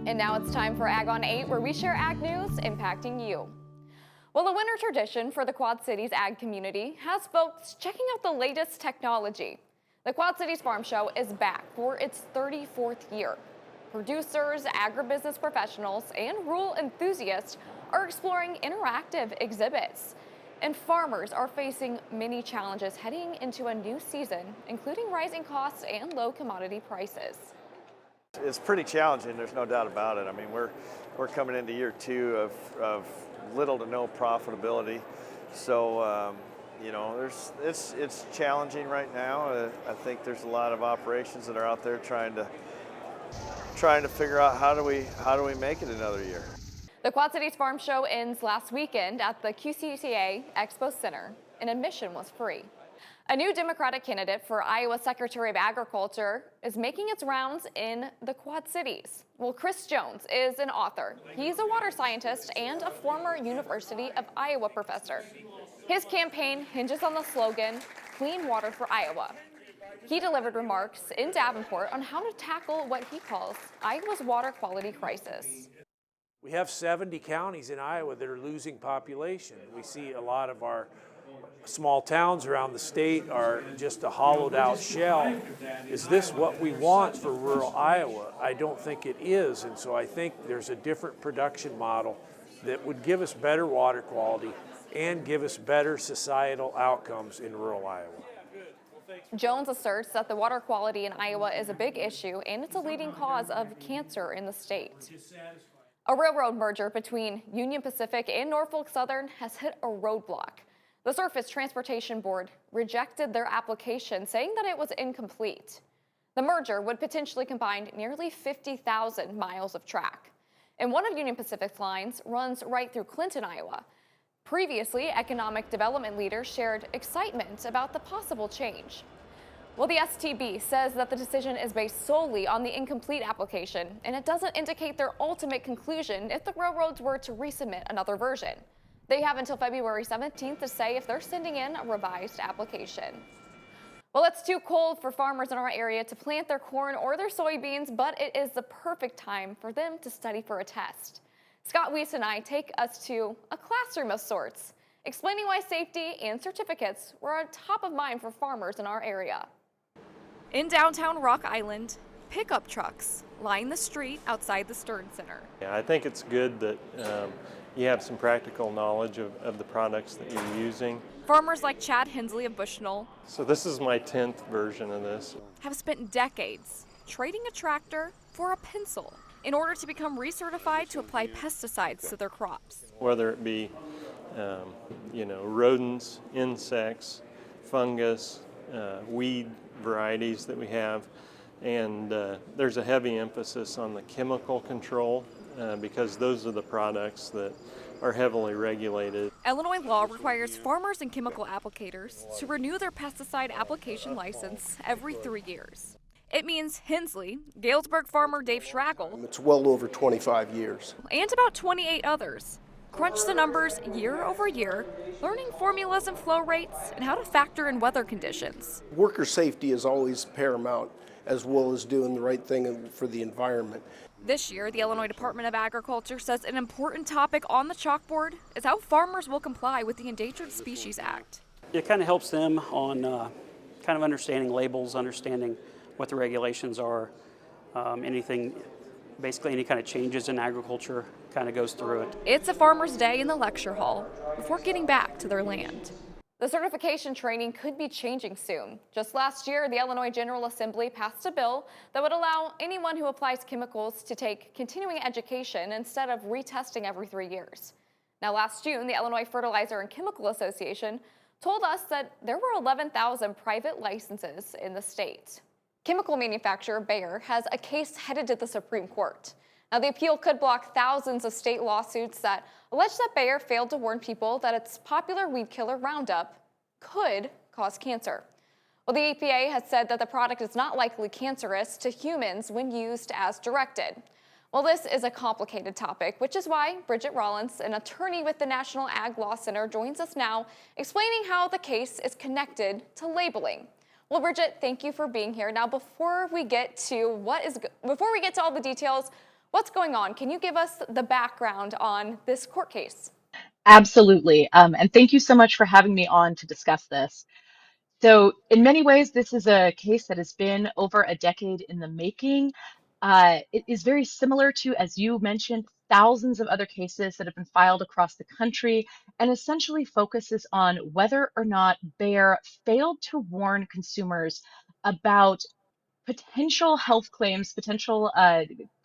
And now it's time for Ag on 8, where we share ag news impacting you. Well, a winter tradition for the Quad Cities ag community has folks checking out the latest technology. The Quad Cities Farm Show is back for its 34th year. Producers, agribusiness professionals, and rural enthusiasts are exploring interactive exhibits. And farmers are facing many challenges heading into a new season, including rising costs and low commodity prices. It's pretty challenging, there's no doubt about it. I mean, we're coming into year two of little to no profitability. So, you know, it's challenging right now. I think there's a lot of operations that are out there trying to figure out how do we make it another year. The Quad Cities Farm Show ends last weekend at the QCTA Expo Center, and admission was free. A new Democratic candidate for Iowa Secretary of Agriculture is making its rounds in the Quad Cities. Well, Chris Jones is an author. He's a water scientist and a former University of Iowa professor. His campaign hinges on the slogan, "Clean Water for Iowa." He delivered remarks in Davenport on how to tackle what he calls Iowa's water quality crisis. We have 70 counties in Iowa that are losing population. We see a lot of our small towns around the state are just a hollowed out shell. Is this what we want for rural Iowa? I don't think it is, and so I think there's a different production model that would give us better water quality and give us better societal outcomes in rural Iowa. Jones asserts that the water quality in Iowa is a big issue and it's a leading cause of cancer in the state. A railroad merger between Union Pacific and Norfolk Southern has hit a roadblock. The Surface Transportation Board rejected their application, saying that it was incomplete. The merger would potentially combine nearly 50,000 miles of track. And one of Union Pacific's lines runs right through Clinton, Iowa. Previously, economic development leaders shared excitement about the possible change. Well, the STB says that the decision is based solely on the incomplete application, and it doesn't indicate their ultimate conclusion if the railroads were to resubmit another version. They have until February 17th to say if they're sending in a revised application. Well, it's too cold for farmers in our area to plant their corn or their soybeans, but it is the perfect time for them to study for a test. Scott Weiss and I take us to a classroom of sorts, explaining why safety and certificates were on top of mind for farmers in our area. In downtown Rock Island, pickup trucks line the street outside the Stern Center. Yeah, I think it's good that you have some practical knowledge of the products that you're using. Farmers like Chad Hensley of Bushnell. So this is my 10th version of this. Have spent decades trading a tractor for a pencil in order to become recertified to apply pesticides to their crops. Whether it be, rodents, insects, fungus, weed varieties that we have, and there's a heavy emphasis on the chemical control because those are the products that are heavily regulated. Illinois law requires farmers and chemical applicators to renew their pesticide application license every 3 years. It means Hensley, Galesburg farmer Dave Schragel, it's well over 25 years, and about 28 others crunch the numbers year over year, learning formulas and flow rates and how to factor in weather conditions. Worker safety is always paramount, as well as doing the right thing for the environment. This year, the Illinois Department of Agriculture says an important topic on the chalkboard is how farmers will comply with the Endangered Species Act. It kind of helps them on kind of understanding labels, understanding what the regulations are, basically any kind of changes in agriculture kind of goes through it. It's a farmer's day in the lecture hall before getting back to their land. The certification training could be changing soon. Just last year, the Illinois General Assembly passed a bill that would allow anyone who applies chemicals to take continuing education instead of retesting every 3 years. Now, last June, the Illinois Fertilizer and Chemical Association told us that there were 11,000 private licenses in the state. Chemical manufacturer Bayer has a case headed to the Supreme Court. Now, the appeal could block thousands of state lawsuits that allege that Bayer failed to warn people that its popular weed killer Roundup could cause cancer. Well, the EPA has said that the product is not likely cancerous to humans when used as directed. Well, this is a complicated topic, which is why Bridget Rollins, an attorney with the National Ag Law Center, joins us now, explaining how the case is connected to labeling. Well, Bridget, thank you for being here. Now, before we get to all the details, What's going on? Can you give us the background on this court case? Absolutely. And thank you so much for having me on to discuss this. So, in many ways, this is a case that has been over a decade in the making. It is very similar to, as you mentioned, thousands of other cases that have been filed across the country and essentially focuses on whether or not Bayer failed to warn consumers about potential health claims, potential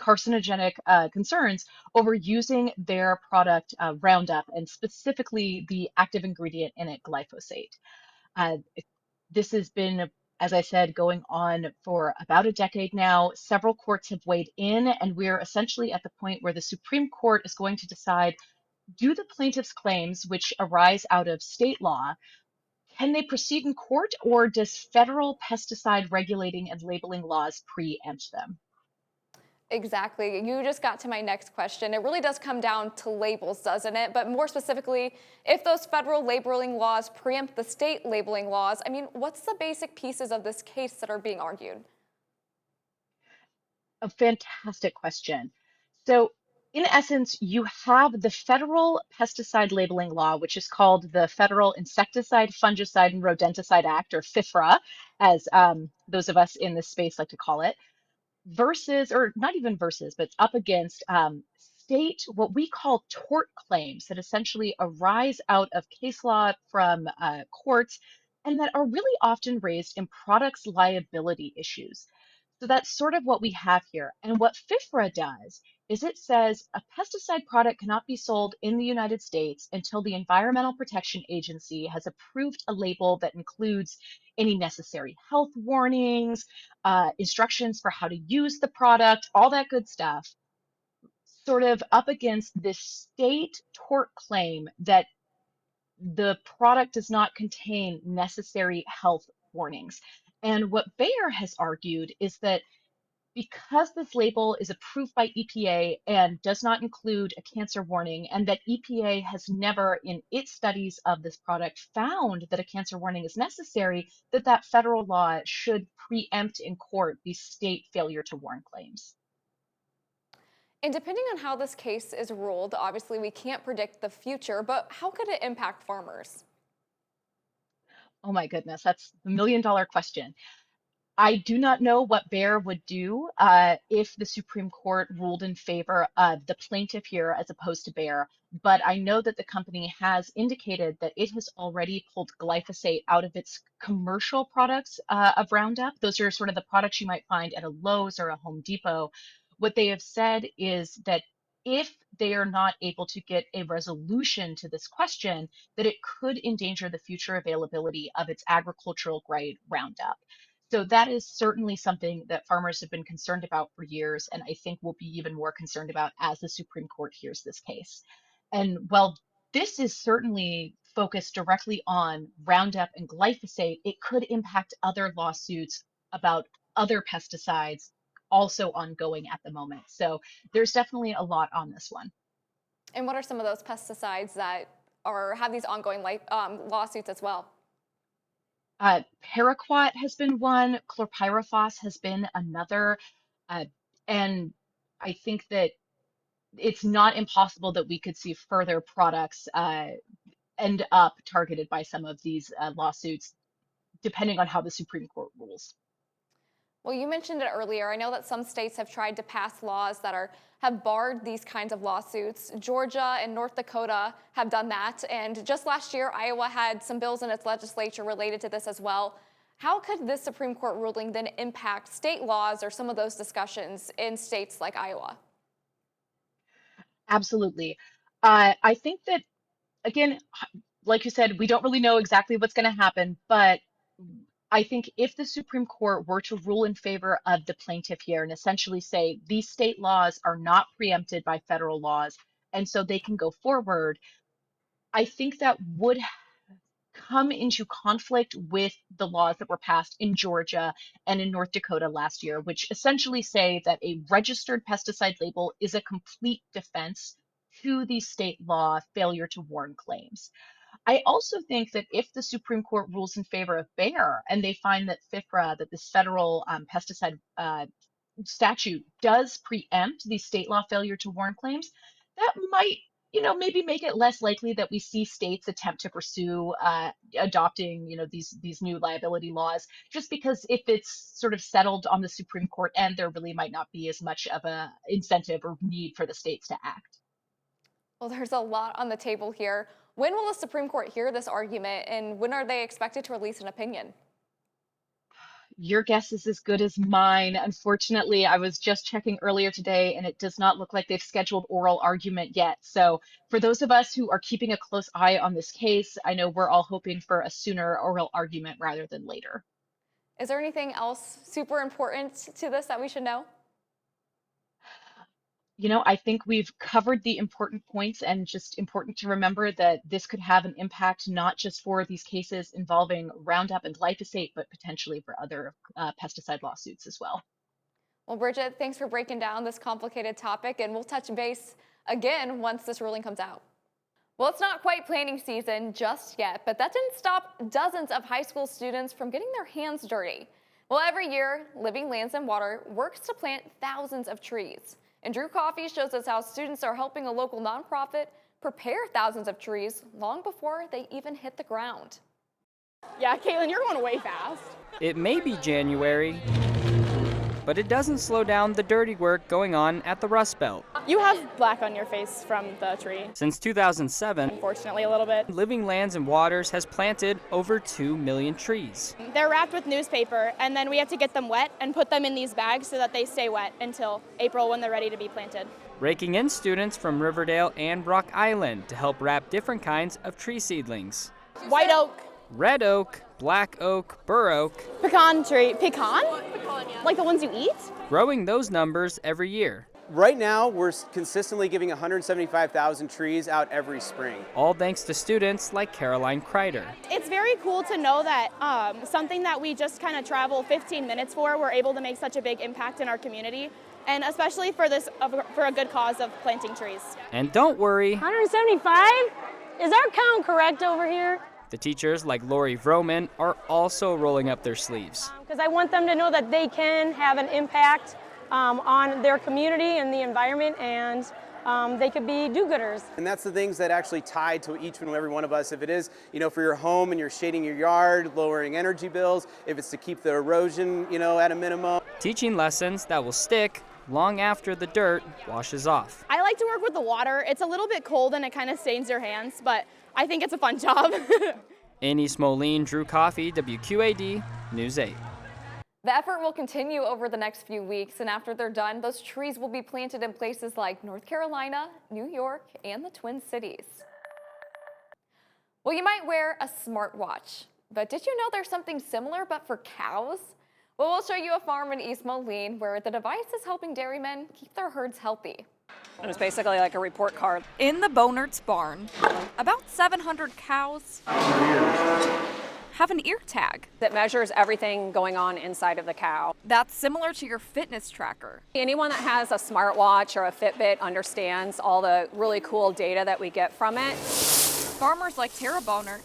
carcinogenic concerns over using their product Roundup and specifically the active ingredient in it, glyphosate. Uh, this has been, as I said, going on for about a decade now. Several courts have weighed in, and we're essentially at the point where the Supreme Court is going to decide, do the plaintiff's claims, which arise out of state law, can they proceed in court, or does federal pesticide regulating and labeling laws preempt them? Exactly. You just got to my next question. It really does come down to labels, doesn't it? But more specifically, if those federal labeling laws preempt the state labeling laws, I mean, what's the basic pieces of this case that are being argued? A fantastic question. So, in essence, you have the federal pesticide labeling law, which is called the Federal Insecticide, Fungicide, and Rodenticide Act, or FIFRA, as those of us in this space like to call it, versus, or not even versus, but up against state, what we call tort claims that essentially arise out of case law from courts and that are really often raised in products liability issues. So that's sort of what we have here. And what FIFRA does is it says a pesticide product cannot be sold in the United States until the Environmental Protection Agency has approved a label that includes any necessary health warnings, instructions for how to use the product, all that good stuff, sort of up against this state tort claim that the product does not contain necessary health warnings. And what Bayer has argued is that because this label is approved by EPA and does not include a cancer warning, and that EPA has never, in its studies of this product, found that a cancer warning is necessary, that that federal law should preempt in court these state failure to warn claims. And depending on how this case is ruled, obviously we can't predict the future, but how could it impact farmers? Oh my goodness, that's the $1 million question. I do not know what Bayer would do if the Supreme Court ruled in favor of the plaintiff here as opposed to Bayer. But I know that the company has indicated that it has already pulled glyphosate out of its commercial products of Roundup. Those are sort of the products you might find at a Lowe's or a Home Depot. What they have said is that if they are not able to get a resolution to this question, that it could endanger the future availability of its agricultural grade Roundup. So that is certainly something that farmers have been concerned about for years, and I think will be even more concerned about as the Supreme Court hears this case. And while this is certainly focused directly on Roundup and glyphosate, it could impact other lawsuits about other pesticides also ongoing at the moment. So there's definitely a lot on this one. And what are some of those pesticides that have these ongoing lawsuits as well? Paraquat has been one, chlorpyrifos has been another, uh, and I think that it's not impossible that we could see further products end up targeted by some of these lawsuits, depending on how the Supreme Court rules. Well, you mentioned it earlier. I know that some states have tried to pass laws that have barred these kinds of lawsuits. Georgia and North Dakota have done that. And just last year, Iowa had some bills in its legislature related to this as well. How could this Supreme Court ruling then impact state laws or some of those discussions in states like Iowa? Absolutely. I think that, again, like you said, we don't really know exactly what's going to happen, but I think if the Supreme Court were to rule in favor of the plaintiff here and essentially say these state laws are not preempted by federal laws, and so they can go forward, I think that would come into conflict with the laws that were passed in Georgia and in North Dakota last year, which essentially say that a registered pesticide label is a complete defense to the state law failure to warn claims. I also think that if the Supreme Court rules in favor of Bayer and they find that FIFRA, that this federal pesticide statute does preempt the state law failure to warn claims, that might, maybe make it less likely that we see states attempt to pursue adopting, these new liability laws. Just because if it's sort of settled on the Supreme Court end, there really might not be as much of a incentive or need for the states to act. Well, there's a lot on the table here. When will the Supreme Court hear this argument, and when are they expected to release an opinion? Your guess is as good as mine. Unfortunately, I was just checking earlier today, and it does not look like they've scheduled oral argument yet. So for those of us who are keeping a close eye on this case, I know we're all hoping for a sooner oral argument rather than later. Is there anything else super important to this that we should know? I think we've covered the important points, and just important to remember that this could have an impact not just for these cases involving Roundup and glyphosate, but potentially for other pesticide lawsuits as well. Well, Bridget, thanks for breaking down this complicated topic, and we'll touch base again once this ruling comes out. Well, it's not quite planting season just yet, but that didn't stop dozens of high school students from getting their hands dirty. Well, every year, Living Lands and Water works to plant thousands of trees. And Drew Coffey shows us how students are helping a local nonprofit prepare thousands of trees long before they even hit the ground. Yeah, Caitlin, you're going way fast. It may be January, but it doesn't slow down the dirty work going on at the Rust Belt. You have black on your face from the tree. Since 2007, Unfortunately, a little bit. Living Lands and Waters has planted over 2 million trees. They're wrapped with newspaper, and then we have to get them wet and put them in these bags so that they stay wet until April when they're ready to be planted. Raking in students from Riverdale and Rock Island to help wrap different kinds of tree seedlings. White oak. Red oak, black oak, bur oak. Pecan tree. Pecan? Yeah. Like the ones you eat? Growing those numbers every year. Right now, we're consistently giving 175,000 trees out every spring. All thanks to students like Caroline Kreider. It's very cool to know that something that we just kind of travel 15 minutes for, we're able to make such a big impact in our community. And especially for a good cause of planting trees. And don't worry. 175? Is our count correct over here? The teachers, like Lori Vroman, are also rolling up their sleeves. Because I want them to know that they can have an impact on their community and the environment, and they could be do-gooders. And that's the things that actually tie to each and every one of us. If it is, for your home and you're shading your yard, lowering energy bills, if it's to keep the erosion, at a minimum. Teaching lessons that will stick long after the dirt washes off. I like to work with the water. It's a little bit cold and it kind of stains your hands, but I think it's a fun job. Amy Smolene, Drew Coffey, WQAD, News 8. The effort will continue over the next few weeks, and after they're done, those trees will be planted in places like North Carolina, New York, and the Twin Cities. Well, you might wear a smartwatch, but did you know there's something similar but for cows? Well, we'll show you a farm in East Moline where the device is helping dairymen keep their herds healthy. It was basically like a report card. In the Bonert's barn, about 700 cows have an ear tag that measures everything going on inside of the cow. That's similar to your fitness tracker. Anyone that has a smartwatch or a Fitbit understands all the really cool data that we get from it. Farmers like Tara Bonert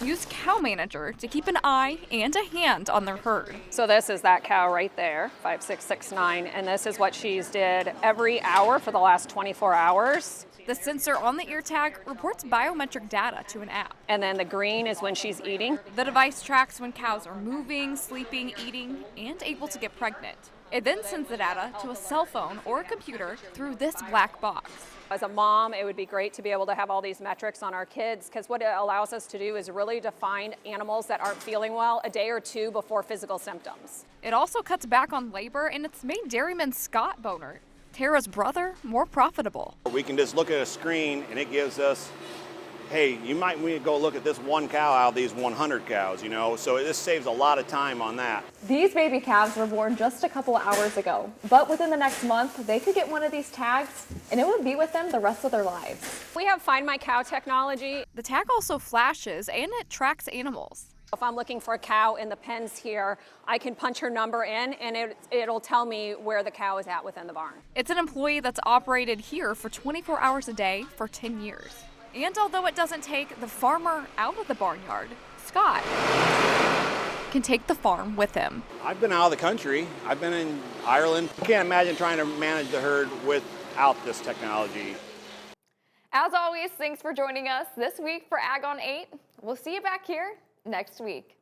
use Cow Manager to keep an eye and a hand on their herd. So this is that cow right there, 5669, and this is what she's did every hour for the last 24 hours. The sensor on the ear tag reports biometric data to an app. And then the green is when she's eating. The device tracks when cows are moving, sleeping, eating, and able to get pregnant. It then sends the data to a cell phone or a computer through this black box. As a mom, it would be great to be able to have all these metrics on our kids, because what it allows us to do is really to find animals that aren't feeling well a day or two before physical symptoms. It also cuts back on labor, and it's made dairyman Scott Bonert, Tara's brother, more profitable. We can just look at a screen and it gives us, hey, you might need to go look at this one cow out of these 100 cows, so this saves a lot of time on that. These baby calves were born just a couple of hours ago, but within the next month, they could get one of these tags and it would be with them the rest of their lives. We have Find My Cow technology. The tag also flashes and it tracks animals. If I'm looking for a cow in the pens here, I can punch her number in and it'll tell me where the cow is at within the barn. It's an employee that's operated here for 24 hours a day for 10 years. And although it doesn't take the farmer out of the barnyard, Scott can take the farm with him. I've been out of the country. I've been in Ireland. I can't imagine trying to manage the herd without this technology. As always, thanks for joining us this week for Ag on 8. We'll see you back here next week.